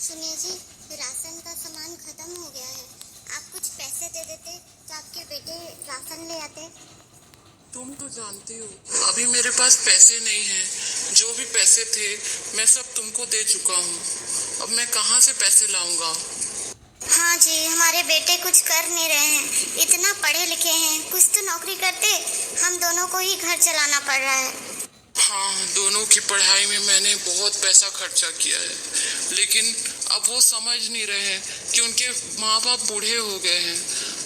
सुनिए जी, राशन का सामान खत्म हो गया है। आप कुछ पैसे दे देते तो आपके बेटे राशन ले आते। तुम तो जानती हो अभी मेरे पास पैसे नहीं हैं। जो भी पैसे थे मैं सब तुमको दे चुका हूँ। अब मैं कहाँ से पैसे लाऊंगा? हाँ जी, हमारे बेटे कुछ कर नहीं रहे हैं। इतना पढ़े लिखे हैं, कुछ तो नौकरी करते। हम दोनों को ही घर चलाना पड़ रहा है। हाँ, दोनों की पढ़ाई में मैंने बहुत पैसा खर्चा किया है, लेकिन अब वो समझ नहीं रहे हैं कि उनके माँ बाप बूढ़े हो गए हैं।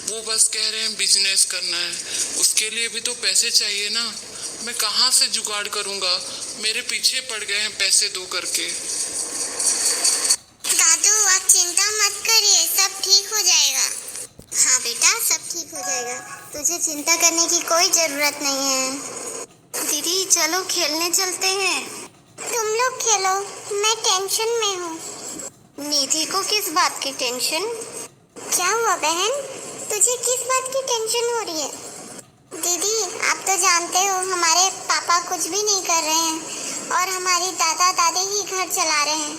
वो बस कह रहे हैं बिजनेस करना है, उसके लिए भी तो पैसे चाहिए ना। मैं कहाँ से जुगाड़ करूँगा? मेरे पीछे पड़ गए हैं पैसे दो करके। दादू, आप चिंता मत करिए, सब ठीक हो जाएगा। हाँ बेटा, सब ठीक हो जाएगा। तुझे चिंता करने की कोई जरूरत नहीं है। दीदी चलो खेलने चलते हैं। तुम लोग खेलो, मैं टेंशन में हूँ। निधि को किस बात की टेंशन? क्या हुआ बहन, तुझे किस बात की टेंशन हो रही है? दीदी आप तो जानते हो हमारे पापा कुछ भी नहीं कर रहे हैं और हमारी दादा दादी ही घर चला रहे हैं।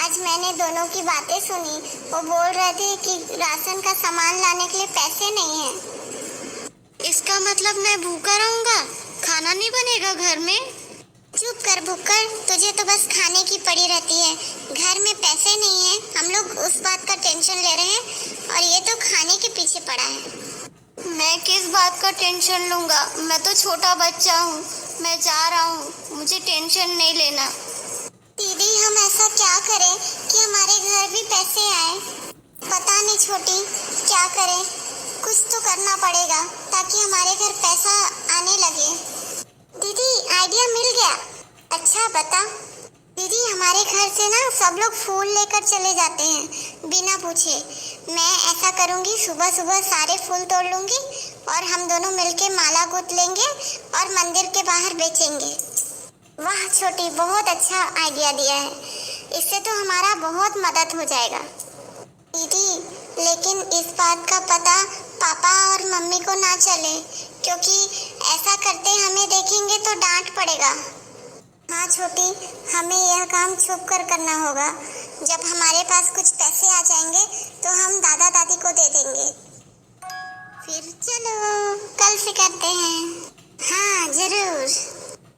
आज मैंने दोनों की बातें सुनी। वो बोल रहे थे कि राशन का सामान लाने के लिए पैसे नहीं है। इसका मतलब मैं भूखा रहूंगा, खाना नहीं बनेगा घर में? चुप कर भुक्कर, तुझे तो बस खाने की पड़ी रहती है। घर में पैसे नहीं है, हम लोग उस बात का टेंशन ले रहे हैं और ये तो खाने के पीछे पड़ा है। मैं किस बात का टेंशन लूंगा? मैं तो छोटा बच्चा हूँ, मैं जा रहा हूँ, मुझे टेंशन नहीं लेना। दीदी हम ऐसा क्या करें कि हमारे घर भी पैसे आए? पता नहीं छोटी, क्या करें? कुछ तो करना पड़ेगा ताकि हमारे घर पैसा आने लगे। दीदी आइडिया मिल गया। अच्छा बता। दीदी हमारे घर से ना सब लोग फूल लेकर चले जाते हैं बिना पूछे। मैं ऐसा करूंगी, सुबह सुबह सारे फूल तोड़ लूंगी और हम दोनों मिलके माला गूंथ लेंगे और मंदिर के बाहर बेचेंगे। वाह छोटी, बहुत अच्छा आइडिया दिया है। इससे तो हमारा बहुत मदद हो जाएगा। दीदी लेकिन इस बात का पता पापा और मम्मी को ना चले, क्योंकि ऐसा करते हमें देखेंगे तो डांट पड़ेगा। हाँ छोटी, हमें यह काम छुप कर करना होगा। जब हमारे पास कुछ पैसे आ जाएंगे तो हम दादा दादी को दे देंगे। फिर चलो कल से करते हैं। हाँ जरूर।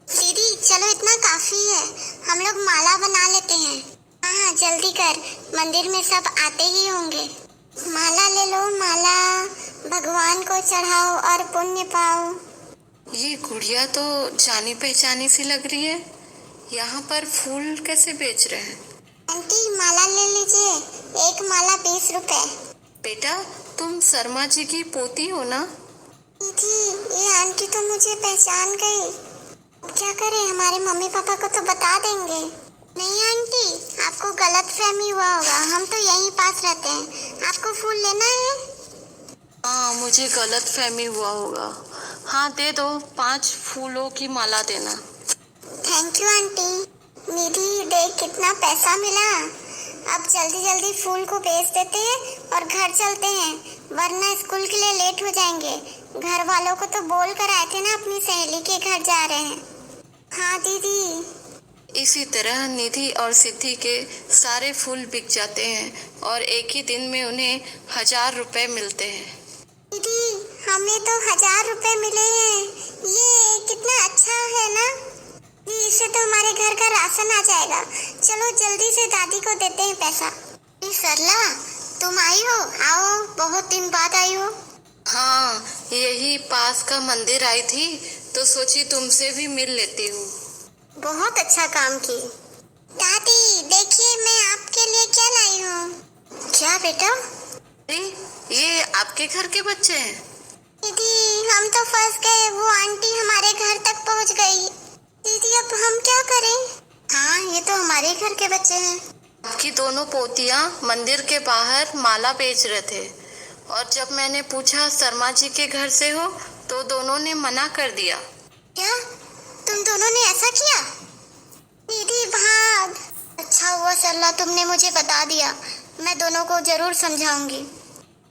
दीदी चलो इतना काफी है, हम लोग माला बना लेते हैं। हाँ जल्दी कर, मंदिर में सब आते ही होंगे। माला ले लो, माला भगवान को चढ़ाओ और पुण्य पाओ। ये गुड़िया तो जानी पहचानी सी लग रही है। यहाँ पर फूल कैसे बेच रहे हैं? आंटी माला ले लीजिए, एक माला 20 रुपए। बेटा तुम शर्मा जी की पोती हो ना? जी, ये आंटी तो मुझे पहचान गई। क्या करें, हमारे मम्मी पापा को तो बता देंगे। नहीं आंटी, आपको गलत फहमी हुआ होगा, हम तो यहीं पास रहते हैं। आपको फूल लेना है? हाँ मुझे गलत फहमी हुआ होगा। हाँ दे दो, 5 फूलों की माला देना। Thank you aunty. निधि देख कितना पैसा मिला। अब जल्दी जल्दी फूल को बेच देते हैं और घर चलते हैं, वरना स्कूल के लिए लेट हो जाएंगे। घर वालों को तो बोल कर आए थे ना अपनी सहेली के घर जा रहे हैं। हाँ दीदी। इसी तरह निधि और सिद्धि के सारे फूल बिक जाते हैं और एक ही दिन में उन्हें 1000 रुपए मिलते हैं। दीदी हमें तो 1000 रुपए मिले हैं, ये कितना अच्छा है ना। इससे तो हमारे घर का राशन आ जाएगा। चलो जल्दी से दादी को देते हैं पैसा। सरला तुम आई हो? आओ, बहुत दिन बाद आई हो। हाँ यही पास का मंदिर आई थी तो सोची तुमसे भी मिल लेती हूँ। बहुत अच्छा काम की। दादी देखिए मैं आपके लिए क्या लाई हूँ। क्या बेटा? अरे ये आपके घर के बच्चे हैं? दीदी हम तो फंस गए, वो आंटी हमारे घर तक पहुँच गई। दीदी अब हम क्या करें? हाँ ये तो हमारे घर के बच्चे हैं। आपकी दोनों पोतियां मंदिर के बाहर माला बेच रहे थे और जब मैंने पूछा शर्मा जी के घर से हो तो दोनों ने मना कर दिया। क्या तुम दोनों ने ऐसा किया? दीदी भाग। अच्छा हुआ सरला तुमने मुझे बता दिया, मैं दोनों को जरूर समझाऊंगी।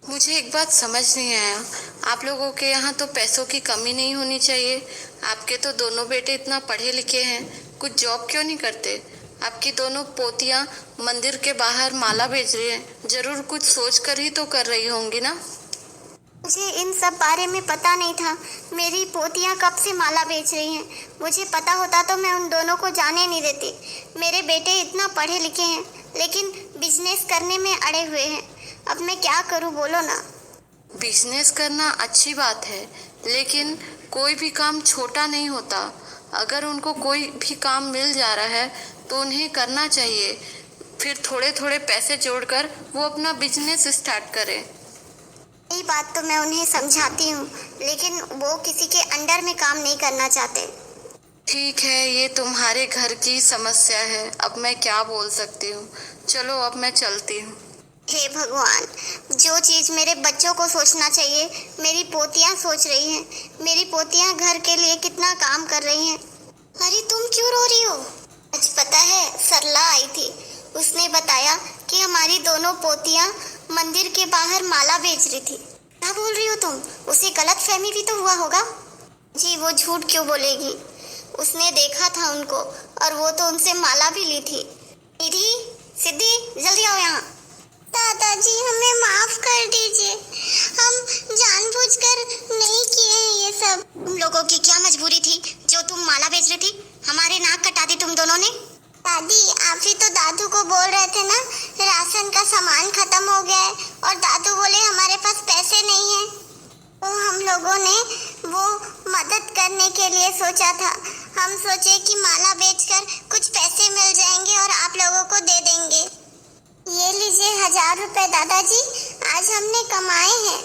मुझे एक बात समझ नहीं आया, आप लोगों के यहाँ तो पैसों की कमी नहीं होनी चाहिए। आपके तो दोनों बेटे इतना पढ़े लिखे हैं, कुछ जॉब क्यों नहीं करते? आपकी दोनों पोतियां मंदिर के बाहर माला बेच रही हैं। जरूर कुछ सोच कर ही तो कर रही होंगी ना। मुझे इन सब बारे में पता नहीं था। मेरी पोतियां कब से माला बेच रही हैं। मुझे पता होता तो मैं उन दोनों को जाने नहीं देती। मेरे बेटे इतना पढ़े लिखे हैं लेकिन बिजनेस करने में अड़े हुए हैं। अब मैं क्या करूं, बोलो ना। बिजनेस करना अच्छी बात है, लेकिन कोई भी काम छोटा नहीं होता। अगर उनको कोई भी काम मिल जा रहा है तो उन्हें करना चाहिए। फिर थोड़े थोड़े पैसे जोड़कर वो अपना बिजनेस स्टार्ट करें। यही बात तो मैं उन्हें समझाती हूँ, लेकिन वो किसी के अंडर में काम नहीं करना चाहते। ठीक है, ये तुम्हारे घर की समस्या है। अब मैं क्या बोल सकती हूँ। चलो अब मैं चलती हूँ। हे भगवान, जो चीज़ मेरे बच्चों को सोचना चाहिए मेरी पोतियां सोच रही हैं। मेरी पोतियां घर के लिए कितना काम कर रही हैं। अरे तुम क्यों रो रही हो? आज पता है सरला आई थी। उसने बताया कि हमारी दोनों पोतियां मंदिर के बाहर माला बेच रही थी। क्या बोल रही हो तुम? उसे गलत फहमी भी तो हुआ होगा। जी, वो झूठ क्यों बोलेगी? उसने देखा था उनको और वो तो उनसे माला भी ली थी। दीदी, सिद्धि, जल्दी आओ यहाँ। दादाजी, हमें माफ कर दीजिए। हम जानबूझकर नहीं किए हैं ये सब। तुम लोगों की क्या मजबूरी थी जो तुम माला बेच रही थी? हमारे नाक कटा दी तुम दोनों ने। दादी, आप ही तो दादू को बोल रहे थे ना राशन का सामान खत्म हो गया है, और दादू बोले हमारे पास पैसे नहीं है। तो हम लोगों ने वो मदद करने के लिए सोचा था। हम सोचे कि माला बेचकर कुछ पैसे मिल जाएंगे और आप लोगों को दे देंगे। ये लीजिए 1000 रुपए दादाजी, आज हमने कमाए हैं।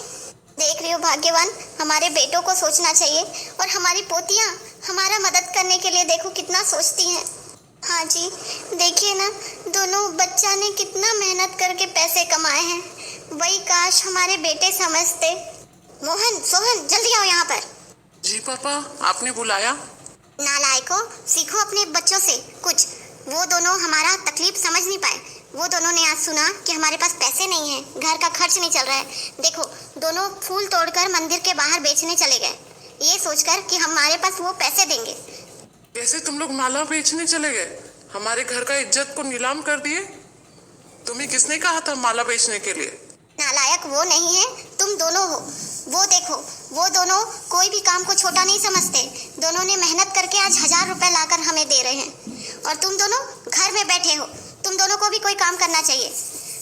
देख रही हो भाग्यवान, हमारे बेटों को सोचना चाहिए। और हमारी पोतियां हमारा मदद करने के लिए देखो कितना सोचती हैं। हाँ जी, देखिए ना, दोनों बच्चा ने कितना मेहनत करके पैसे कमाए हैं। वही काश हमारे बेटे समझते। मोहन, सोहन, जल्दी आओ यहाँ पर। जी पापा, आपने बुलाया? नालायकों, सीखो अपने बच्चों से कुछ। वो दोनों हमारा तकलीफ समझ नहीं पाए। वो दोनों ने आज सुना कि हमारे पास पैसे नहीं हैं, घर का खर्च नहीं चल रहा है। देखो, दोनों फूल तोड़कर मंदिर के बाहर बेचने चले गए, ये सोचकर कि हमारे पास वो पैसे देंगे। कैसे तुम लोग माला बेचने चले गए? हमारे घर का इज्जत को नीलाम कर दिए। तुम्हें किसने कहा था माला बेचने के लिए? नालायक वो नहीं है, तुम दोनों हो। वो देखो, वो दोनों कोई भी काम को छोटा नहीं समझते। दोनों ने मेहनत करके आज 1000 रुपए लाकर हमें दे रहे हैं, और तुम दोनों घर में बैठे हो। तुम दोनों को भी कोई काम करना चाहिए।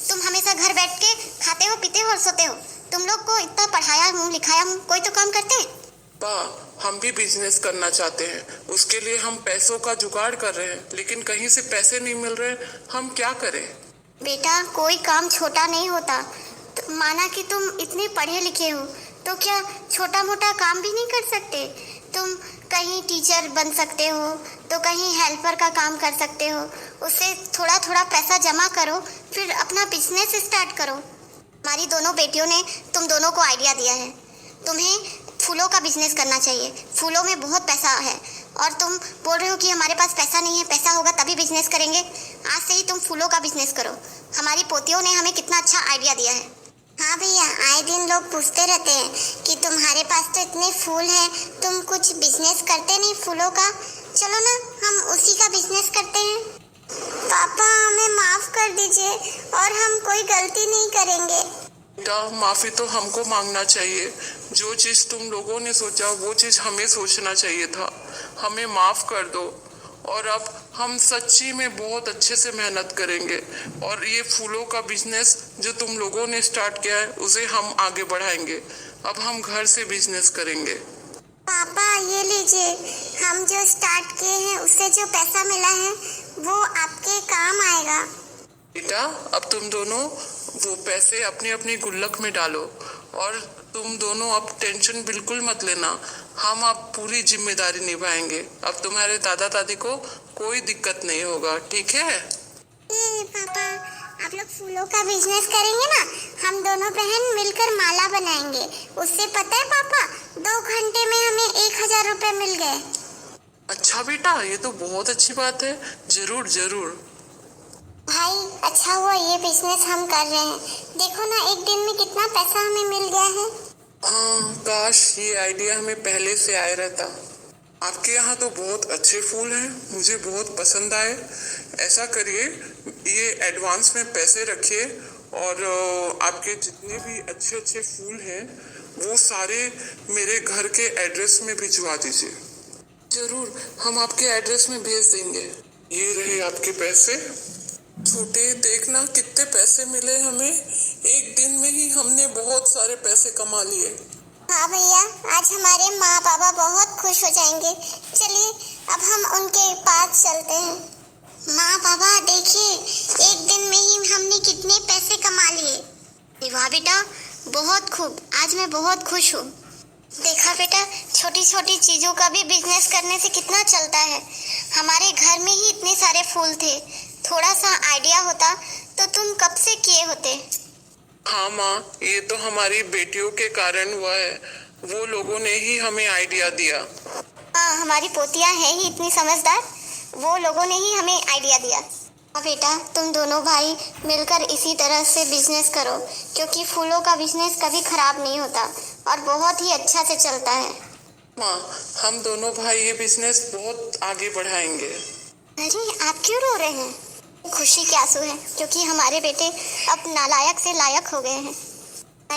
तुम हमेशा घर बैठ के खाते हो, पीते हो और सोते हो। तुम लोग को इतना पढ़ाया हूँ, लिखाया हूँ, कोई तो काम करते हैं। हम भी बिजनेस करना चाहते हैं, उसके लिए हम पैसों का जुगाड़ कर रहे हैं, लेकिन कहीं से पैसे नहीं मिल रहे। हम क्या करें? बेटा, कोई काम छोटा नहीं होता। माना कि तुम इतने पढ़े लिखे हो, तो क्या छोटा मोटा काम भी नहीं कर सकते? तुम कहीं टीचर बन सकते हो, तो कहीं हेल्पर का काम कर सकते हो। उससे थोड़ा थोड़ा पैसा जमा करो, फिर अपना बिजनेस स्टार्ट करो। हमारी दोनों बेटियों ने तुम दोनों को आइडिया दिया है। तुम्हें फूलों का बिजनेस करना चाहिए। फूलों में बहुत पैसा है, और तुम बोल रहे हो कि हमारे पास पैसा नहीं है, पैसा होगा तभी बिजनेस करेंगे। आज से ही तुम फूलों का बिजनेस करो। हमारी पोतियों ने हमें कितना अच्छा आइडिया दिया है। हाँ भैया, आए दिन लोग पूछते रहते हैं कि तुम्हारे पास तो इतने फूल हैं, तुम कुछ बिजनेस करते नहीं फूलों का। चलो ना, हम उसी का बिजनेस करते हैं। पापा, हमें माफ कर दीजिए और हम कोई गलती नहीं करेंगे। बेटा, माफी तो हमको मांगना चाहिए। जो चीज तुम लोगों ने सोचा वो चीज हमें सोचना चाहिए था। हमें माफ कर दो, और अब हम सच्ची में बहुत अच्छे से मेहनत करेंगे, और ये फूलों का बिजनेस जो तुम लोगों ने स्टार्ट किया है उसे हम आगे बढ़ाएंगे। अब हम घर से बिजनेस करेंगे। पापा, ये लीजिए, हम जो स्टार्ट किए हैं उससे जो पैसा मिला है वो आपके काम आएगा। बेटा, अब तुम दोनों वो पैसे अपनी अपनी गुल्लक में डालो, और तुम दोनों अब टेंशन बिल्कुल मत लेना। हम अब पूरी जिम्मेदारी निभाएंगे। अब तुम्हारे दादा दादी को कोई दिक्कत नहीं होगा, ठीक है? पापा, आप लोग फूलों का बिजनेस करेंगे ना, हम दोनों बहन मिलकर माला बनाएंगे। उससे पता है पापा, 2 घंटे में हमें 1000 रुपए मिल गए। अच्छा बेटा, ये तो बहुत अच्छी बात है। जरूर जरूर भाई, अच्छा हुआ ये बिजनेस हम कर रहे हैं। देखो ना, एक दिन में कितना पैसा हमें मिल गया है। हाँ, काश ये आइडिया हमें पहले से आया रहता। आपके यहाँ तो बहुत अच्छे फूल हैं, मुझे बहुत पसंद आए। ऐसा करिए, ये एडवांस में पैसे रखिए और आपके जितने भी अच्छे अच्छे फूल हैं वो सारे मेरे घर के एड्रेस में भिजवा दीजिए। जरूर, हम आपके एड्रेस में भेज देंगे। ये रहे आपके पैसे। छोटे, देखना कितने पैसे मिले हमें। एक दिन में ही हमने बहुत सारे पैसे कमा लिए। हाँ भैया, आज हमारे माँ बाबा बहुत खुश हो जाएंगे। चलिए अब हम उनके पास चलते हैं। माँ बाबा देखिए, एक दिन में ही हमने कितने पैसे कमा लिए। वाह बेटा, बहुत खूब, आज मैं बहुत खुश हूँ। देखा बेटा, छोटी छोटी चीज़ों का भी बिजनेस करने से कितना चलता है। हमारे घर में ही इतने सारे फूल थे, थोड़ा सा आइडिया होता तो तुम कब से किए होते। हाँ माँ, ये तो हमारी बेटियों के कारण हुआ है। वो लोगों ने ही हमें आइडिया दिया। हाँ, हमारी पोतियाँ हैं ही इतनी समझदार, वो लोगों ने ही हमें आइडिया दिया। हाँ बेटा, तुम दोनों भाई मिलकर इसी तरह से बिजनेस करो, क्योंकि फूलों का बिजनेस कभी खराब नहीं होता और बहुत ही अच्छा से चलता है। माँ, हम दोनों भाई ये बिजनेस बहुत आगे बढ़ाएंगे। अरे आप क्यों रो रहे हैं? खुशी के आंसू हैं, क्योंकि हमारे बेटे अब नालायक से लायक हो गए हैं।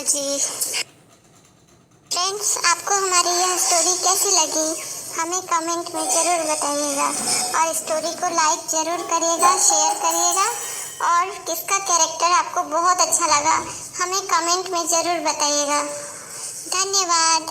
जी फ्रेंड्स, आपको हमारी यह स्टोरी कैसी लगी हमें कमेंट में ज़रूर बताइएगा और स्टोरी को लाइक ज़रूर करिएगा, शेयर करिएगा और किसका कैरेक्टर आपको बहुत अच्छा लगा हमें कमेंट में ज़रूर बताइएगा। धन्यवाद।